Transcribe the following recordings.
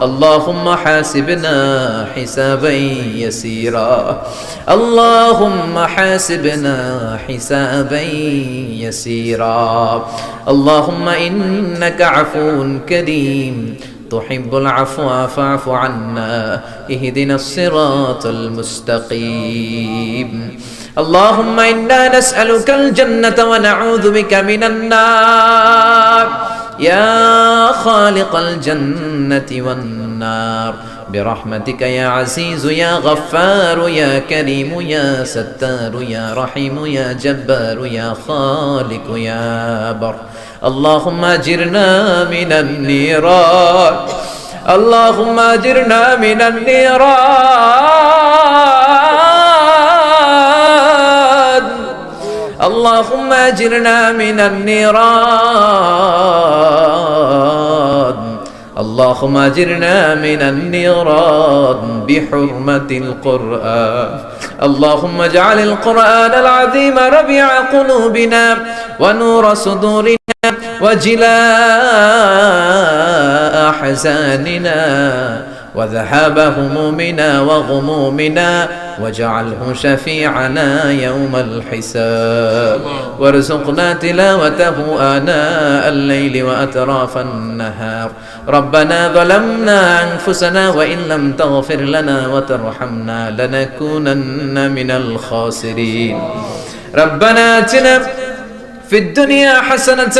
اللهم حاسبنا حسابا يسيرا اللهم حاسبنا حسابا يسيرا اللهم إنك عفو كريم تحب العفو فاعف عنا اهدنا الصراط المستقيم اللهم إنا نسألك الجنة ونعوذ بك من النار يا خالق الجنة والنار برحمتك يا عزيز يا غفار يا كريم يا ستار يا رحيم يا جبار يا خالق يا بر اللهم أجرنا من النيران اللهم أجرنا من النيران اللهم أجرنا من النيران اللهم أجرنا من النيران بحرمة القرآن اللهم اجعل القرآن العظيم ربيع قلوبنا ونور صدورنا وجلاء أحزاننا وذهاب همومنا وغمومنا واجعله شفيعنا يوم الحساب وارزقنا تلاوته آناء الليل وأطراف النهار ربنا ظلمنا أنفسنا وإن لم تغفر لنا وترحمنا لنكونن من الخاسرين ربنا آتنا في الدنيا حسنة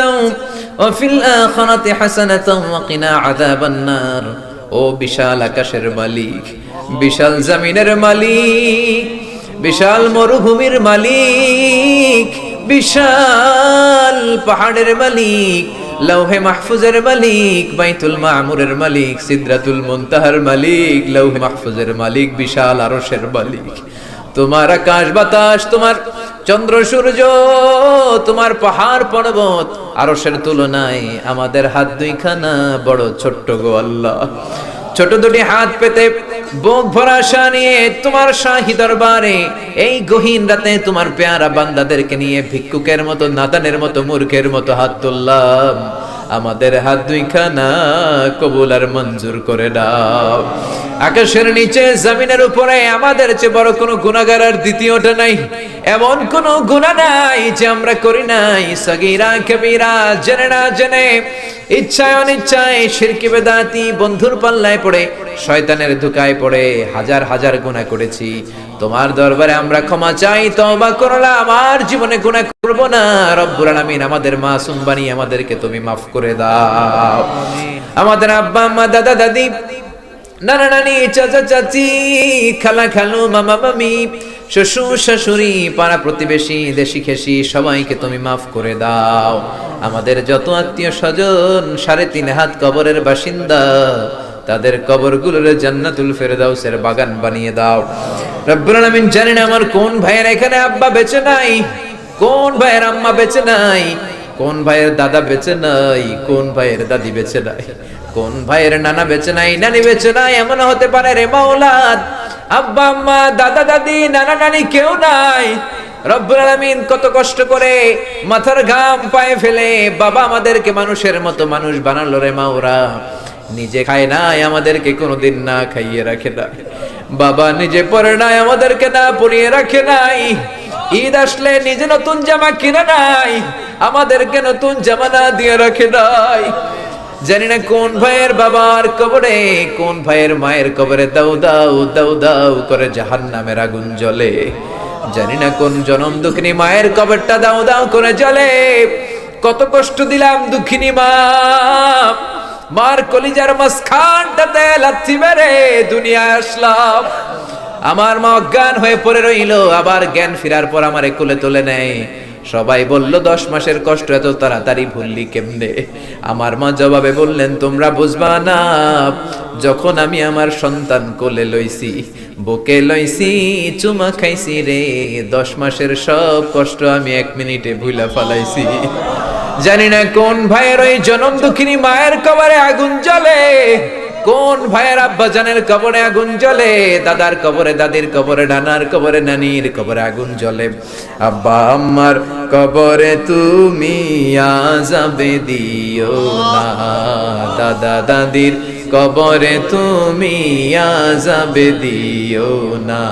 وفي الآخرة حسنة وقنا عذاب النار ও বিশাল আকাশের মালিক বিশাল জমিনের মালিক বিশাল মরুভূমির মালিক বিশাল পাহাড়ের মালিক লৌহে মাহফুজের মালিক বাইতুল মামুরের মালিক সিদরাতুল মুনতাহার মালিক লৌহে মাহফুজের মালিক বিশাল আরশের মালিক তোমার আকাশ বাতাস তোমার চন্দ্র সূর্য তোমার পাহাড় পর্বত আরশের তুলনায় আমাদের হাত দুইখানা বড় ছোট্ট গো আল্লাহ ছোট দুটি হাত পেতে বুক ভরা আশা নিয়ে তোমার শাহী দরবারে এই গহীন রাতে তোমার পেয়ারা বান্দাদেরকে নিয়ে ভিক্ষুকের মতো নাদানের মতো মূর্খের মতো হাত তুললাম আমাদের হাত দুইখানা কবুল আর মঞ্জুর করে দাও আকাশের নিচে জমিনের উপরে আমাদের চেয়ে বড় কোনো গুনাহগার আর দ্বিতীয়টা নাই এমন কোনো গুনাহ নাই যে আমরা করি নাই সগীরা কবিরা জেনে না জেনে ইচ্ছায় অনিচ্ছায় শিরকি বেদাতি বন্ধুর পাল্লায় পড়ে শয়তানের ধোঁকায় পড়ে হাজার হাজার গুনাহ করেছি তোমার দরবারে আমরা ক্ষমা চাই তওবা করলাম আর জীবনে গুনাহ করব না রব্বুল আলামিন আমাদের মাসুম বানিয়ে আমাদেরকে তুমি মাফ করে দাও আমাদের আব্বা আম্মা দাদা দাদি নানা নানি চাচা চাচি খালা খালু মামা মামি শ্বশুর শাশুড়ি পাড়া প্রতিবেশী দেশি খেসি সবাইকে তুমি মাফ করে দাও আমাদের যত আত্মীয় স্বজন 3.5 হাত কবরের বাসিন্দা তাদের কবরগুলোর জান্নাতুল ফেরদাউসের বাগান বানিয়ে দাও রব্বুল আলামিন জানি না আমার কোন ভাইয়ের এখানে আব্বা বেঁচে নাই কোন ভাইয়ের আম্মা বেঁচে নাই কোন ভাইয়ের দাদা বেঁচে নাই কোন ভাইয়ের দাদি বেঁচে নাই কোন ভাইয়ের নানা বেঁচে নাই নানি বেঁচে নাই এমন হতে পারে রে মাওলা আব্বা আম্মা দাদা দাদি নানা নানি কেউ নাই রব্বুল আলামিন কত কষ্ট করে মাথার ঘাম পায়ে ফেলে বাবা আমাদেরকে মানুষের মতো মানুষ বানালো রে মাওরা নিজে খায় নাই আমাদেরকে কোনোদিন না খাইয়ে রাখে না বাবা নিজে পরে নাই আমাদেরকে না পরিয়ে রাখে নাই ঈদ আসলে নিজে নতুন জামা কিনে নাই আমাদেরকে নতুন জামা না দিয়ে রাখে নাই জানি না কোন ভাইয়ের বাবার কবরে কোন ভাইয়ের মায়ের কবরে দাউ দাউ দাউ দাউ করে জাহান্নামের আগুন জ্বলে জানি না কোন জনম দুঃখিনী মায়ের কবরটা দাউ দাউ করে জ্বলে কত কষ্ট দিলাম দুঃখিনী মা মার কলিজার মাঝখানটাতে লাথি মেরে দুনিয়ায় আসলাম আমার মা অজ্ঞান হয়ে পড়ে রইল আবার জ্ঞান ফেরার পর আমারে কোলে তুলে নেয় সবাই বলল 10 মাসের কষ্ট এত তাড়াতাড়ি ভুললি কেমনে আমার মা জবাবে বললেন তোমরা বুঝবা না যখন আমি আমার সন্তান কোলে লইছি বুকে লইছি চুমা খাইছি রে 10 মাসের সব কষ্ট আমি 1 মিনিটে ভুলা ফলাইছি জানি না কোন ভাইয়ের ওই জনম দুঃখিনী মায়ের কবরে আগুন জ্বলে কোন ভাইয়ের আব্বা জানের কবরে আগুন জ্বলে দাদার কবরে দাদির কবরে নানার কবরে নানির কবরে আগুন জ্বলে আব্বা আম্মার কবরে তুমি আযাবে দিও না দাদা দাদির কবরে তুমি আযাব দিও না,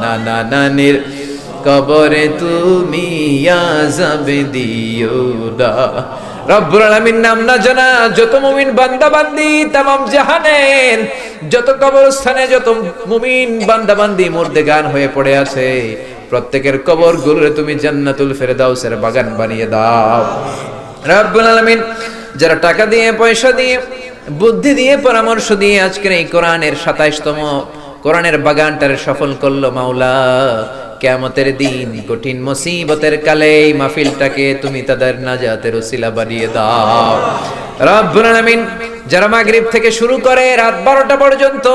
নানা নানির কবরে তুমি আযাব দিও না। রব্বুল আলামিন নাম না জানা যত মুমিন বান্দা বান্দি তামাম জাহানের যত কবরস্থানে যত মুমিন বান্দা বান্দি মুর্দেগান হয়ে পড়ে আছে, প্রত্যেকের কবর গুলোরে তুমি জান্নাতুল ফেরদাউসের বাগান বানিয়ে দাও। রব্বুল আলামিন যারা টাকা দিয়ে, পয়সা দিয়ে, বুদ্ধি দিয়ে, পরামর্শ দিয়ে আজকের এই কোরআনের 27তম কোরআনের বাগানটারে সফল করলো মাওলা, কিয়ামতের দিন কঠিন মুসিবতের কালে এই মাহফিলটাকে তুমি তাদের নাজাতের ওসিলা বানিয়ে দাও। রব্বুল আলামিন যারা মাগরিব থেকে শুরু করে রাত 12টা পর্যন্ত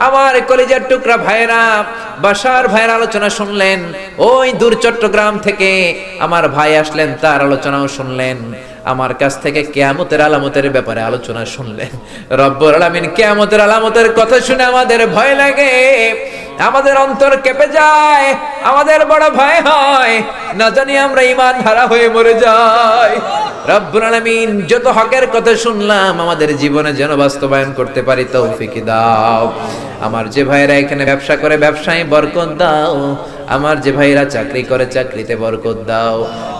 আমার কলিজার টুকরা ভাইরা, বাসার ভাইয়ের আলোচনা শুনলেন, ওই দূর চট্টগ্রাম থেকে আমার ভাই আসলেন, তার আলোচনাও শুনলেন, আমার কাছ থেকে কিয়ামতের আলামতের ব্যাপারে আলোচনা শুনলেন। রব্বুল আলামিন কিয়ামতের আলামতের কথা শুনে আমাদের ভয় লাগে, আমাদের অন্তর কেঁপে যায়, আমাদের বড় ভয় হয়, না জানি আমরা ঈমান হারা হয়ে মরে যাই। রব্বুল আলামিন যত হকের কথা শুনলাম আমাদের জীবনে যেন বাস্তবায়ন করতে পারি তৌফিক দাও। আমার যে ভাইরা এখানে ব্যবসা করে ব্যবসায় বরকত দাও, আমার যে ভাইরা চাকরি করে চাকরিতে বরকত দাও,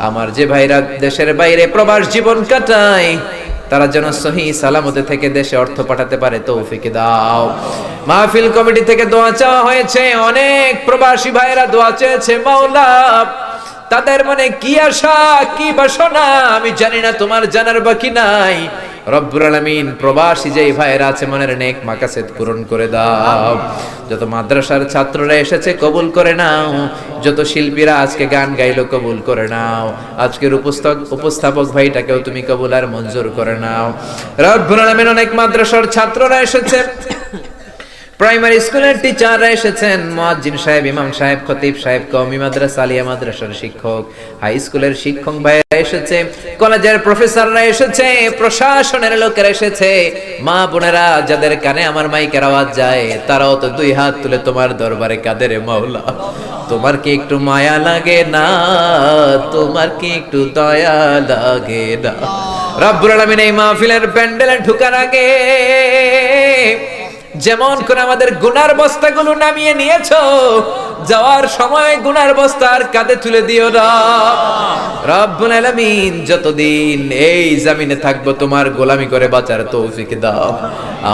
আমার যে ভাইরা দেশের বাইরে প্রবাস জীবন কাটায় তারা যেন সহি সালামতে থেকে দেশে অর্থ পাঠাতে পারে তৌফিক দাও। মাহফিল কমিটি থেকে দোয়া চাওয়া হয়েছে, অনেক প্রবাসী ভাইরা দোয়া চেয়েছে মাওলা, তাদের মনে কি আশা কি বাসনা আমি জানি না, তোমার জানার বাকি নাই। রব্বুল আলামিন প্রবাসী যেই ভাইরা আছে মনের নেক মাকাসেদ পূরণ করে দাও। যত মাদ্রাসার ছাত্ররা এসেছে কবুল করে নাও, যত শিল্পীরা আজকে গান গাইলো কবুল করে নাও, আজকের উপস্থাপক ভাইটাকেও তুমি কবুল আর মঞ্জুর করে নাও। রব্বুল আলামিন অনেক মাদ্রাসার ছাত্ররা এসেছে, প্রাইমারি স্কুলের টিচাররা এসেছেন, মুয়াজ্জিন সাহেব, ইমাম সাহেব, খতিব সাহেব, কওমি মাদ্রাসা, আলিয়া মাদ্রাসার শিক্ষক, হাই স্কুলের শিক্ষক ভাইরা এসেছে, কলেজের প্রফেসররা এসেছে, প্রশাসনের লোকেরা এসেছে, মা বোনেরা যাদের কানে আমার মাইকের আওয়াজ যায় তারাও তো দুই হাত তুলে তোমার দরবারে কাঁদে রে মাওলা। তোমার কি একটু মায়া লাগে না? তোমার কি একটু দয়া লাগে না? রব্বুল আলামিন এই মাহফিলের প্যান্ডেলে ঢোকার আগে যেমন করে আমাদের গুনার বস্তাগুলো নামিয়ে নিয়েছো, যাওয়ার সময় গুনার বস্তা আর কাঁধে তুলে দিও না। রব্বুল আলামিন যতদিন এই জমিনে থাকবো তোমার গোলামি করে বাঁচার তৌফিক দাও।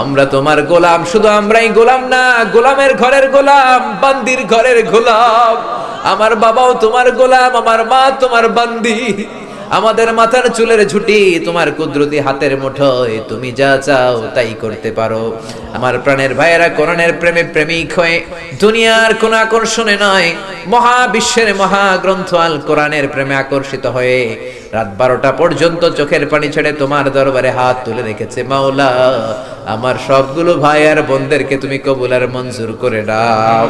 আমরা তোমার গোলাম, শুধু আমরাই গোলাম না, গোলামের ঘরের গোলাম, বান্দির ঘরের গোলাম। আমার বাবাও তোমার গোলাম, আমার মা তোমার বান্দি, আমাদের মাথার চুলের ঝুঁটি তোমার কুদরতি হাতের মুঠোয়, তুমি যা চাও তাই করতে পারো। আমার প্রাণের ভাইয়েরা কোরআনের প্রেমে প্রেমিক হয়ে দুনিয়ার কোন আকর্ষণে নয়, মহাবিশ্বের মহাগ্রন্থ আল কোরআনের প্রেমে আকর্ষিত হয়ে রাত 12টা পর্যন্ত চোখের পানি ছেড়ে তোমার দরবারে হাত তুলে রেখেছে মাওলা। আমার সবগুলো ভাই আর বোনদেরকে তুমি কবুল আর মঞ্জুর করে দাও।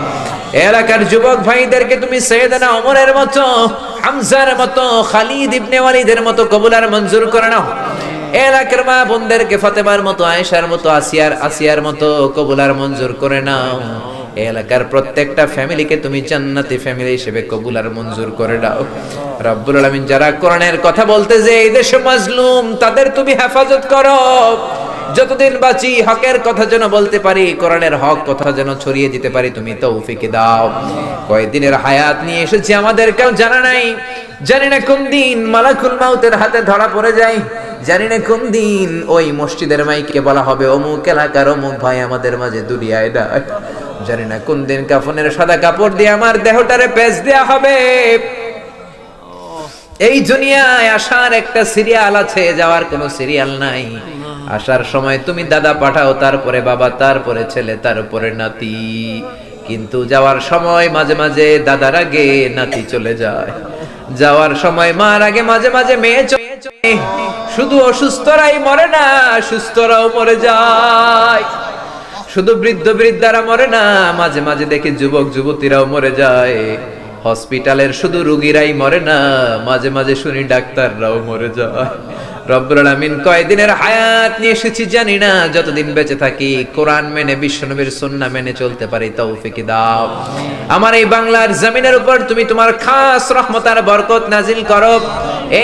এলাকার যুবক ভাইদেরকে তুমি সাইয়েদনা ওমরের মতো, হামজার মতো, খালিদ ইবনে ওয়ালিদের মতো কবুল আর মঞ্জুর করে নাও। এলাকার মা বোনদেরকে ফাতেমার মতো, আয়েশার মতো, আসিয়ার মতো কবুল আর মঞ্জুর করে নাও। এলাকার প্রত্যেকটা ফ্যামিলিকে তুমি জান্নাতি ফ্যামিলি হিসেবে কবুল আর মঞ্জুর করে দাও। রব্বুল আলামিন যারা কোরআনের কথা বলতে যে এই দেশে মাজলুম তাদের তুমি হেফাজত করো। যতদিন বাঁচি হকের কথা যেন বলতে পারি, কোরআনের হক কথা যেন ছড়িয়ে দিতে পারি, তুমি তৌফিক দাও। কয়েকদিনের হায়াত নিয়ে এসেছি, আমাদের কেউ জানা নাই, জানি না কোন দিন মালাকুল মাউতের হাতে ধরা পড়ে যায়, জানি না কোন দিন ওই মসজিদের মাইকে বলা হবে অমুক এলাকার অমুক ভাই আমাদের মাঝে দুনিয়ায় নাই, জানি না কোন দিন কাফনের সাদা কাপড় দিয়ে আমার দেহটারে পেঁচ দেয়া হবে। এই দুনিয়ায় আসার একটা সিরিয়াল আছে, যাওয়ার কোনো সিরিয়াল নাই। আসার সময় তুমি দাদা পাঠাও, তারপরে বাবা, তারপরে ছেলে, তারপরে নাতি, কিন্তু যাওয়ার সময় মাঝে মাঝে দাদার আগে নাতি চলে যায়, যাওয়ার সময় মার আগে মাঝে মাঝে মেয়ে চলে। শুধু অসুস্থরাই মরে না, সুস্থরাও মরে যায়। শুধু বৃদ্ধ বৃদ্ধারা মরে না, মাঝে মাঝে দেখি যুবক যুবতীরাও মরে যায়। হসপিটালের শুধু রোগীরাই মরে না, মাঝে মাঝে শুনি ডাক্তাররাও মরে যায়। রব্বুল আলামিন কয়দিনের হায়াত নিয়ে এসেছি জানি না, যতদিন বেঁচে থাকি কোরআন মেনে বিশ্বনবীর সুন্নাহ মেনে চলতে পারি তৌফিক দাও। আমার এই বাংলার জমিনের উপর তুমি তোমার খাস রহমত আর বরকত নাজিল করো।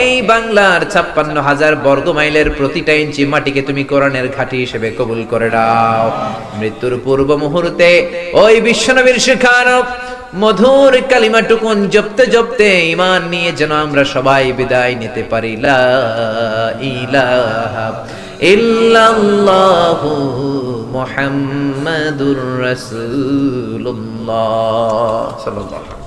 এই বাংলার 56,000 বর্গ মাইলের প্রতিটা ইঞ্চি মাটিকে তুমি কোরআনের ঘাঁটি হিসেবে কবুল করে দাও। মৃত্যুর পূর্ব মুহূর্তে ওই বিশ্বনবীর শেখানো মধুর কালিমাটুকুন জপতে জপতে ঈমান নিয়ে যেন আমরা সবাই বিদায় নিতে পারি। লা ইলাহা ইল্লাল্লাহু মুহাম্মাদুর রাসূলুল্লাহ সাল্লাল্লাহু